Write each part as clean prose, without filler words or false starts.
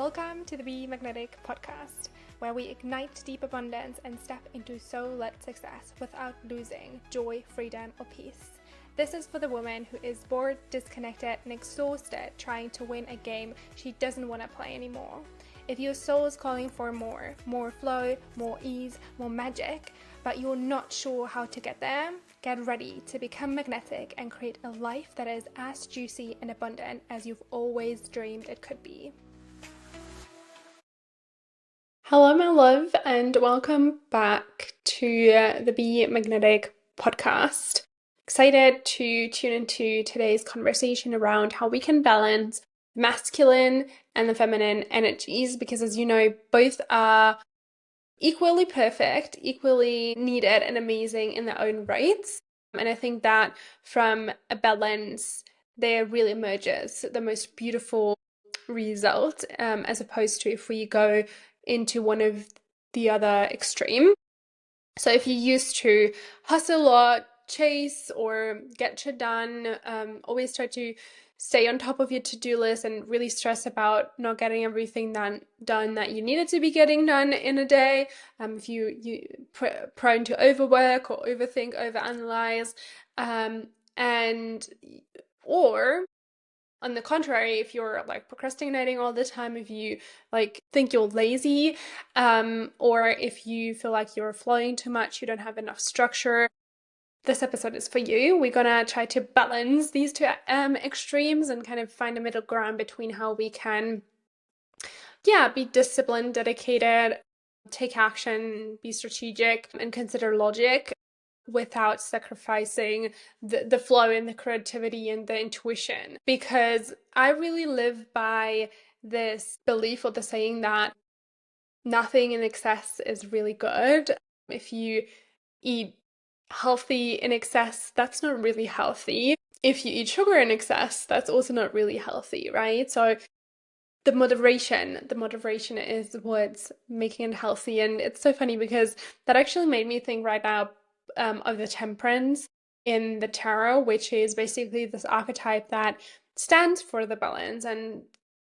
Welcome to the Be Magnetic podcast, where we ignite deep abundance and step into soul-led success without losing joy, freedom, or peace. This is for the woman who is bored, disconnected, and exhausted trying to win a game she doesn't want to play anymore. If your soul is calling for more flow, more ease, more magic, but you're not sure how to get there, get ready to become magnetic and create a life that is as juicy and abundant as you've always dreamed it could be. Hello, my love, and welcome back to the Be Magnetic podcast. Excited to tune into today's conversation around how we can balance the masculine and the feminine energies, because as you know, both are equally perfect, equally needed and amazing in their own rights. And I think that from a balance, there really emerges the most beautiful result, as opposed to if we go into one of the other extreme. So if you used to hustle or chase or get shit done, always try to stay on top of your to-do list and really stress about not getting everything done that you needed to be getting done in a day. If you prone to overwork or overthink, overanalyze, or on the contrary, if you're like procrastinating all the time, if you like think you're lazy, or if you feel like you're flowing too much, you don't have enough structure, this episode is for you. We're gonna try to balance these two extremes and kind of find a middle ground between how we can, be disciplined, dedicated, take action, be strategic, and consider logic without sacrificing the flow and the creativity and the intuition. Because I really live by this belief or the saying that nothing in excess is really good. If you eat healthy in excess, that's not really healthy. If you eat sugar in excess, that's also not really healthy, right? So the moderation is what's making it healthy. And it's so funny because that actually made me think right now of the temperance in the tarot, which is basically this archetype that stands for the balance and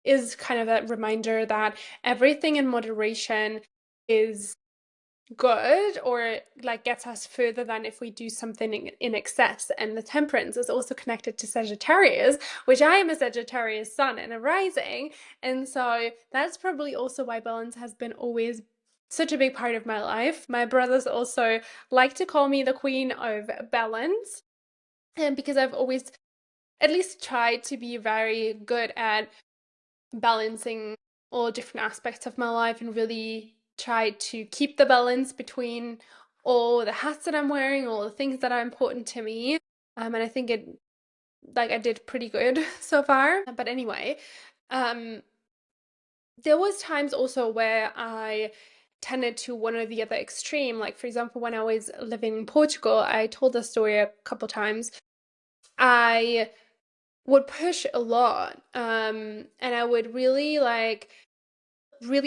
is kind of a reminder that everything in moderation is good, or like gets us further than if we do something in excess. And the temperance is also connected to Sagittarius, which I am a Sagittarius sun and a rising, and so that's probably also why balance has been always such a big part of my life. My brothers also like to call me the queen of balance, and because I've always at least tried to be very good at balancing all different aspects of my life and really try to keep the balance between all the hats that I'm wearing, all the things that are important to me. And I think I did pretty good so far. But anyway, there was times also where I tended to one or the other extreme. Like, for example, when I was living in Portugal, I told the story a couple times. I would push a lot, and I would really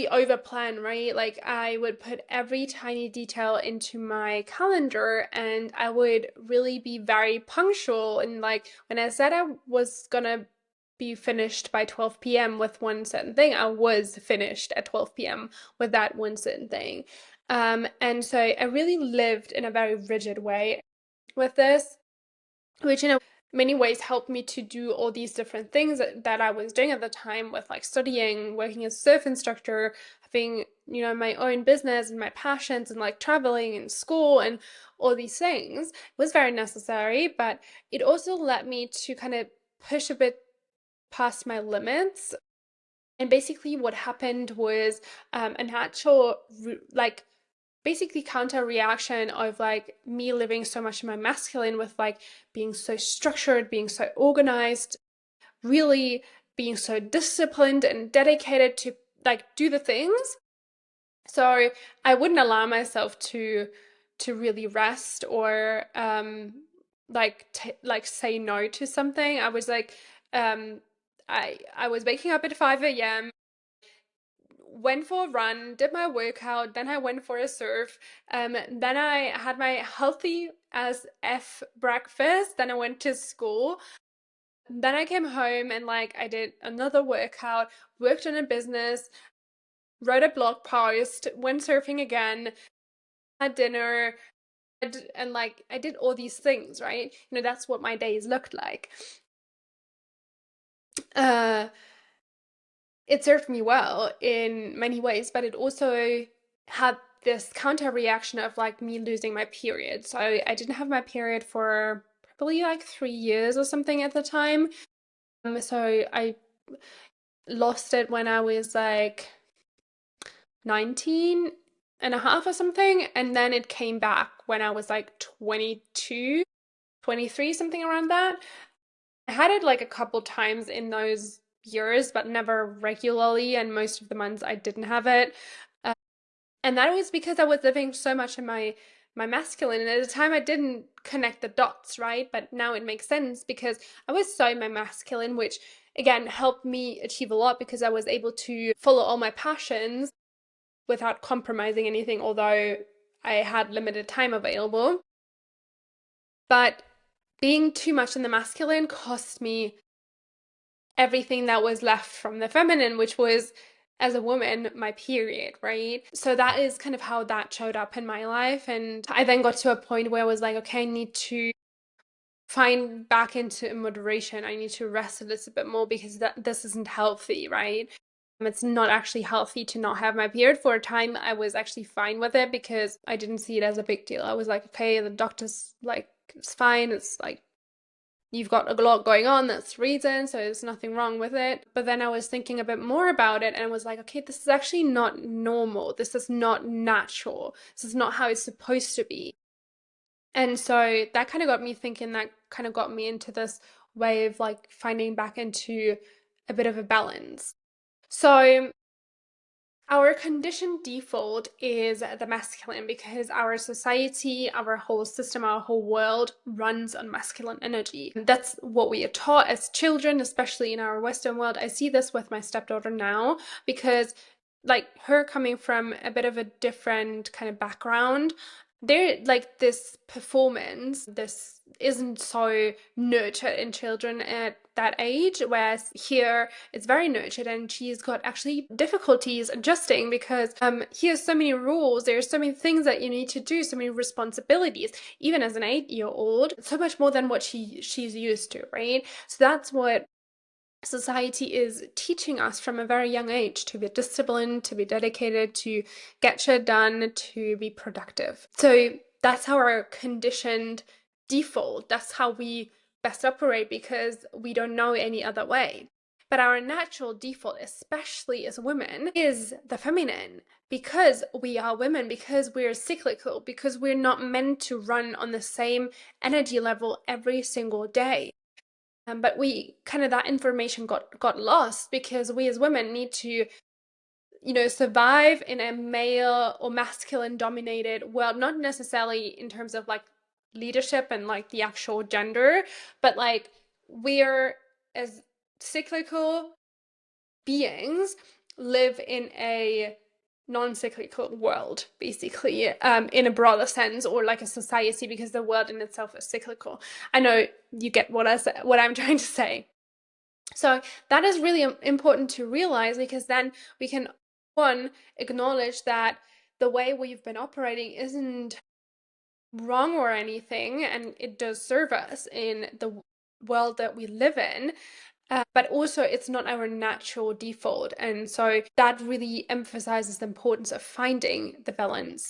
over plan, right? Like, I would put every tiny detail into my calendar, and I would really be very punctual. And like, when I said I was gonna be finished by 12 p.m. with one certain thing, I was finished at 12 p.m. with that one certain thing. And so I really lived in a very rigid way with this, which in many ways helped me to do all these different things that I was doing at the time, with like studying, working as a surf instructor, having, my own business and my passions, and like traveling and school and all these things. It was very necessary, but it also led me to kind of push a bit past my limits. And basically what happened was a natural basically counter reaction of like me living so much in my masculine, with like being so structured, being so organized, really being so disciplined and dedicated to like do the things. So I wouldn't allow myself to really rest or say no to something. I was like, I was waking up at 5 a.m., went for a run, did my workout, then I went for a surf, then I had my healthy as F breakfast, then I went to school, Then I came home and like I did another workout, worked on a business, wrote a blog post, went surfing again, had dinner, and like I did all these things, right? You know, that's what my days looked like. Uh, it served me well in many ways, but it also had this counter reaction of like me losing my period. So I didn't have my period for probably like 3 years or something at the time. So I lost it when I was like 19 and a half or something. And then it came back when I was like 22, 23, something around that. I had it like a couple times in those years, but never regularly. And most of the months I didn't have it. And that was because I was living so much in my masculine, and at the time I didn't connect the dots, right? But now it makes sense because I was so in my masculine, which again helped me achieve a lot because I was able to follow all my passions without compromising anything, although I had limited time available. But being too much in the masculine cost me everything that was left from the feminine, which was, as a woman, my period, right? So that is kind of how that showed up in my life. And I then got to a point where I was like, okay, I need to find back into moderation. I need to rest a little bit more because this isn't healthy, right? It's not actually healthy to not have my period. For a time, I was actually fine with it because I didn't see it as a big deal. I was like, okay, the doctor's like, it's fine. It's like you've got a lot going on, that's the reason, so there's nothing wrong with it. But then I was thinking a bit more about it and I was like, okay, this is actually not normal. This is not natural. This is not how it's supposed to be. And so that kind of got me thinking, that kind of got me into this way of like finding back into a bit of a balance. So our conditioned default is the masculine because our society, our whole system, our whole world runs on masculine energy. That's what we are taught as children, especially in our Western world. I see this with my stepdaughter now because, like, her coming from a bit of a different kind of background, they're like this performance, this isn't so nurtured in children at that age, whereas here it's very nurtured and she's got actually difficulties adjusting because here's so many rules, there's so many things that you need to do, so many responsibilities, even as an 8-year-old, so much more than what she's used to, right? So that's what society is teaching us from a very young age, to be disciplined, to be dedicated, to get shit done, to be productive. So that's our conditioned default. That's how we best operate because we don't know any other way. But our natural default, especially as women, is the feminine because we are women, because we're cyclical, because we're not meant to run on the same energy level every single day. But we kind of, that information got lost because we as women need to, you know, survive in a male or masculine dominated world, not necessarily in terms of like leadership and like the actual gender, but like we're, as cyclical beings, live in a non-cyclical world, basically, in a broader sense, or like a society, because the world in itself is cyclical. I know you get what I'm trying to say. So that is really important to realize because then we can, one, acknowledge that the way we've been operating isn't wrong or anything, and it does serve us in the world that we live in. But also it's not our natural default. And so that really emphasizes the importance of finding the balance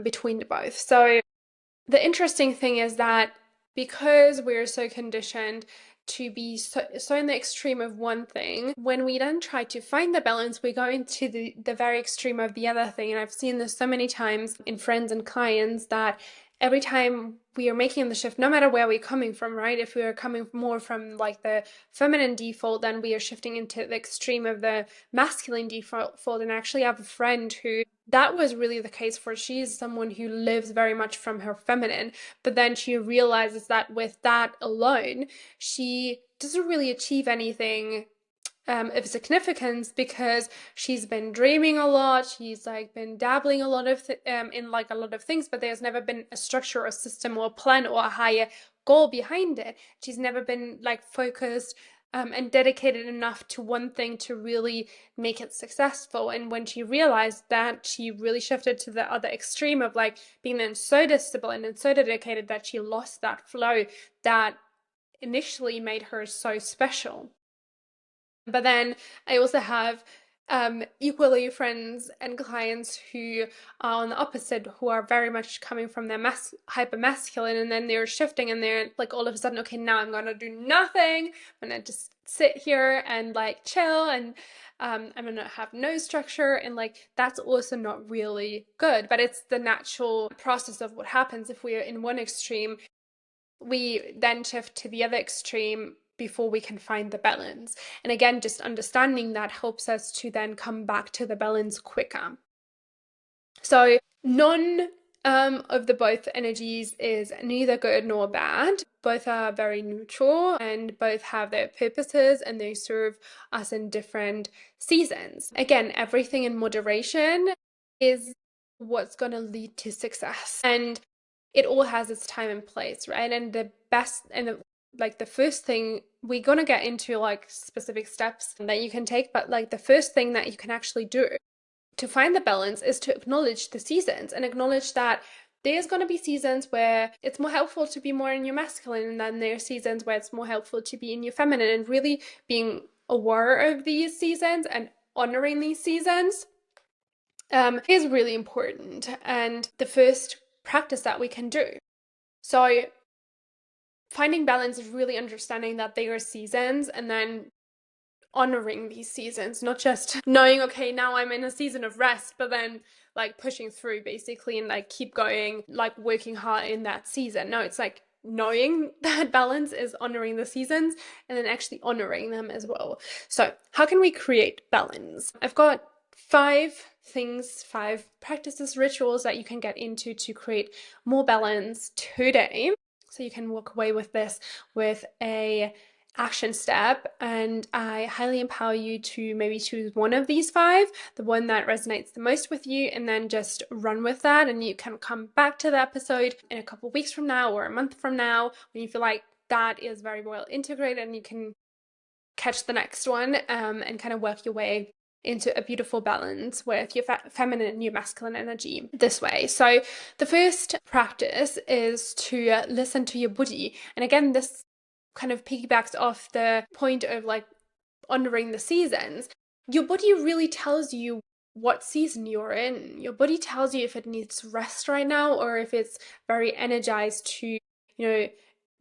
between the both. So the interesting thing is that because we're so conditioned to be so in the extreme of one thing, when we then try to find the balance, we go into the very extreme of the other thing. And I've seen this so many times in friends and clients that every time we are making the shift, no matter where we're coming from, right? If we are coming more from like the feminine default, then we are shifting into the extreme of the masculine default. And I actually have a friend who that was really the case for. She's someone who lives very much from her feminine, but then she realizes that with that alone, she doesn't really achieve anything of significance because she's been dreaming a lot. She's like been dabbling a lot of in like a lot of things, but there's never been a structure or a system or a plan or a higher goal behind it. She's never been like focused and dedicated enough to one thing to really make it successful. And when she realized that, she really shifted to the other extreme of like being then so disciplined and so dedicated that she lost that flow that initially made her so special. But then I also have equally friends and clients who are on the opposite, who are very much coming from their hyper masculine, and then they're shifting and they're like all of a sudden, okay, now I'm gonna do nothing. I'm gonna just sit here and like chill, and I'm gonna have no structure, and like that's also not really good. But it's the natural process of what happens if we're in one extreme. We then shift to the other extreme before we can find the balance. And again, just understanding that helps us to then come back to the balance quicker. So none of the both energies is neither good nor bad. Both are very neutral and both have their purposes and they serve us in different seasons. Again, everything in moderation is what's going to lead to success. And it all has its time and place, right? And the best and the first thing, we're going to get into like specific steps that you can take, but like the first thing that you can actually do to find the balance is to acknowledge the seasons and acknowledge that there's going to be seasons where it's more helpful to be more in your masculine, and then there's seasons where it's more helpful to be in your feminine, and really being aware of these seasons and honoring these seasons is really important, and the first practice that we can do. So finding balance is really understanding that there are seasons and then honoring these seasons, not just knowing, okay, now I'm in a season of rest, but then like pushing through basically and like keep going, like working hard in that season. No, it's like knowing that balance is honoring the seasons and then actually honoring them as well. So how can we create balance? I've got 5 practices, rituals that you can get into to create more balance today. So you can walk away with this with a action step, and I highly empower you to maybe choose one of these 5, the one that resonates the most with you, and then just run with that. And you can come back to the episode in a couple of weeks from now or a month from now when you feel like that is very well integrated, and you can catch the next one and kind of work your way into a beautiful balance with your feminine and your masculine energy this way. So the first practice is to listen to your body. And again, this kind of piggybacks off the point of like honoring the seasons. Your body really tells you what season you're in. Your body tells you if it needs rest right now or if it's very energized to,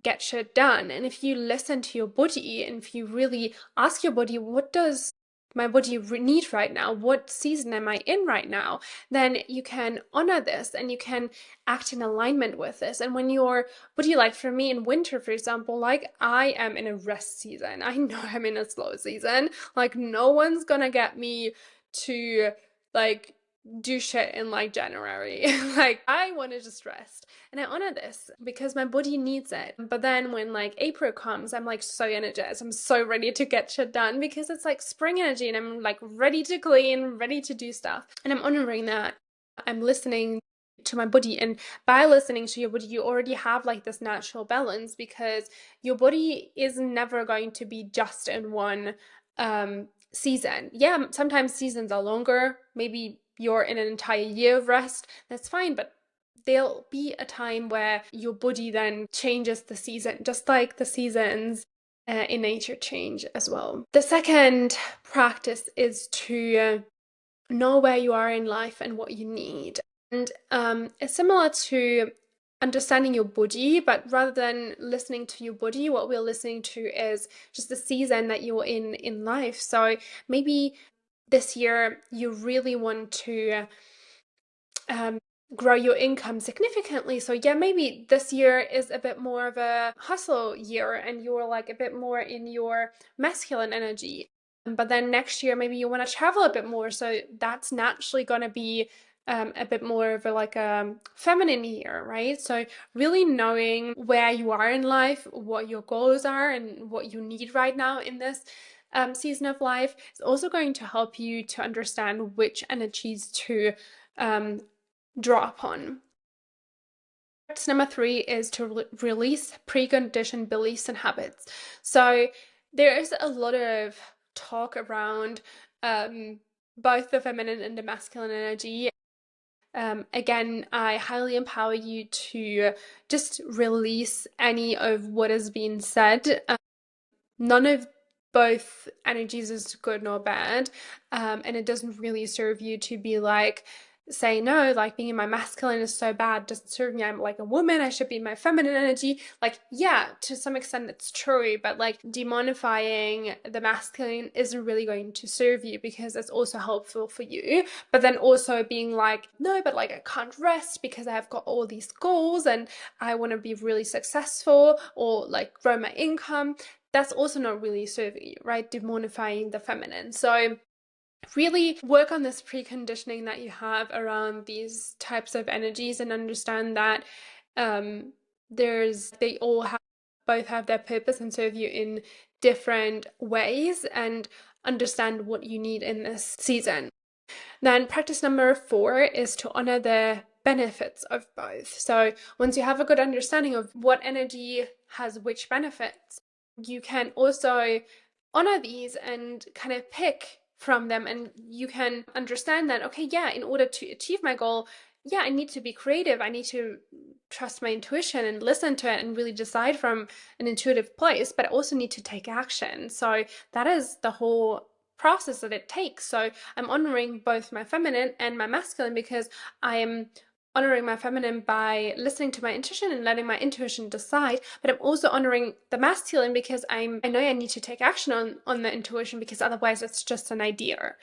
get shit done. And if you listen to your body and if you really ask your body, what does my body need right now? What season am I in right now? Then you can honor this and you can act in alignment with this. And when your body, like for me in winter, for example, like I am in a rest season. I know I'm in a slow season. Like no one's gonna get me to like do shit in like January. Like I want to just rest, and I honor this because my body needs it. But then when like April comes, I'm like so energized, I'm so ready to get shit done because it's like spring energy and I'm like ready to clean, ready to do stuff, and I'm honoring that. I'm listening to my body, and by listening to your body you already have like this natural balance because your body is never going to be just in one season. Yeah, sometimes seasons are longer, maybe you're in an entire year of rest, that's fine, but there'll be a time where your body then changes the season, just like the seasons in nature change as well. The second practice is to know where you are in life and what you need. And it's similar to understanding your body, but rather than listening to your body, what we're listening to is just the season that you're in life. So maybe this year you really want to grow your income significantly. So yeah, maybe this year is a bit more of a hustle year and you're like a bit more in your masculine energy. But then next year, maybe you want to travel a bit more. So that's naturally going to be a bit more of a feminine year, right? So really knowing where you are in life, what your goals are and what you need right now in this season of life is also going to help you to understand which energies to draw upon. Practice number 3 is to release preconditioned beliefs and habits. So there is a lot of talk around both the feminine and the masculine energy. Again, I highly empower you to just release any of what has been said. None of both energies is good nor bad, and it doesn't really serve you to be like, say no, like being in my masculine is so bad, doesn't serve me, I'm like a woman, I should be in my feminine energy. Like, yeah, to some extent it's true, but like demonifying the masculine isn't really going to serve you, because it's also helpful for you, but then also being like, no, but like I can't rest because I've got all these goals and I want to be really successful or like grow my income, that's also not really serving you, right? Demonifying the feminine. So really work on this preconditioning that you have around these types of energies, and understand that they all both have their purpose and serve you in different ways, and understand what you need in this season. Then practice number 4 is to honor the benefits of both. So once you have a good understanding of what energy has which benefits, you can also honor these and kind of pick from them, and you can understand that, okay, yeah, in order to achieve my goal, yeah, I need to be creative, I need to trust my intuition and listen to it and really decide from an intuitive place, but I also need to take action. So that is the whole process that it takes. So I'm honoring both my feminine and my masculine, because I am honoring my feminine by listening to my intuition and letting my intuition decide, but I'm also honoring the masculine because I know I need to take action on the intuition, because otherwise it's just an idea,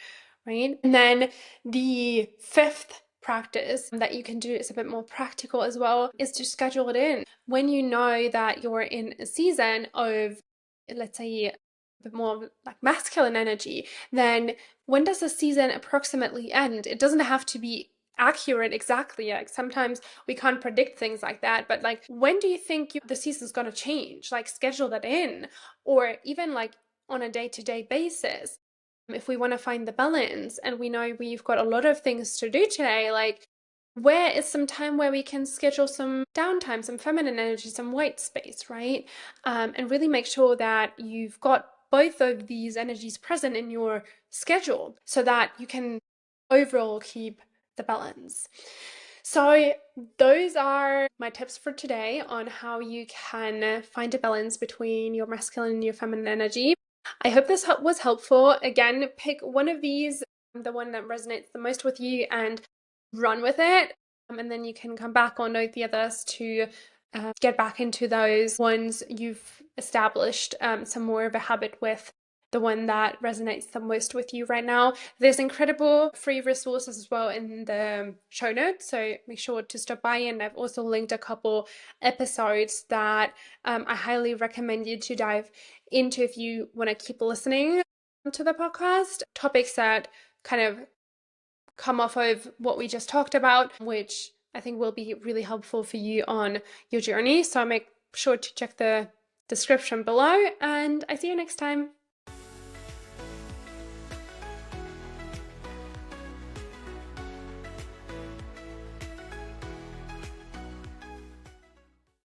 right? And then the 5th practice that you can do is a bit more practical as well, is to schedule it in. When you know that you're in a season of, let's say, a bit more like masculine energy, then when does the season approximately end? It doesn't have to be accurate exactly. Like sometimes we can't predict things like that, but like, when do you think the season's going to change? Like, schedule that in, or even like on a day-to-day basis. If we want to find the balance and we know we've got a lot of things to do today, like, where is some time where we can schedule some downtime, some feminine energy, some white space, right? And really make sure that you've got both of these energies present in your schedule, so that you can overall keep the balance. So those are my tips for today on how you can find a balance between your masculine and your feminine energy. I hope this was helpful. Again, pick one of these, the one that resonates the most with you, and run with it. And then you can come back or note the others to get back into those ones you've established some more of a habit with, the one that resonates the most with you right now. There's incredible free resources as well in the show notes, so make sure to stop by. And I've also linked a couple episodes that I highly recommend you to dive into if you want to keep listening to the podcast. Topics that kind of come off of what we just talked about, which I think will be really helpful for you on your journey. So make sure to check the description below, and I see you next time.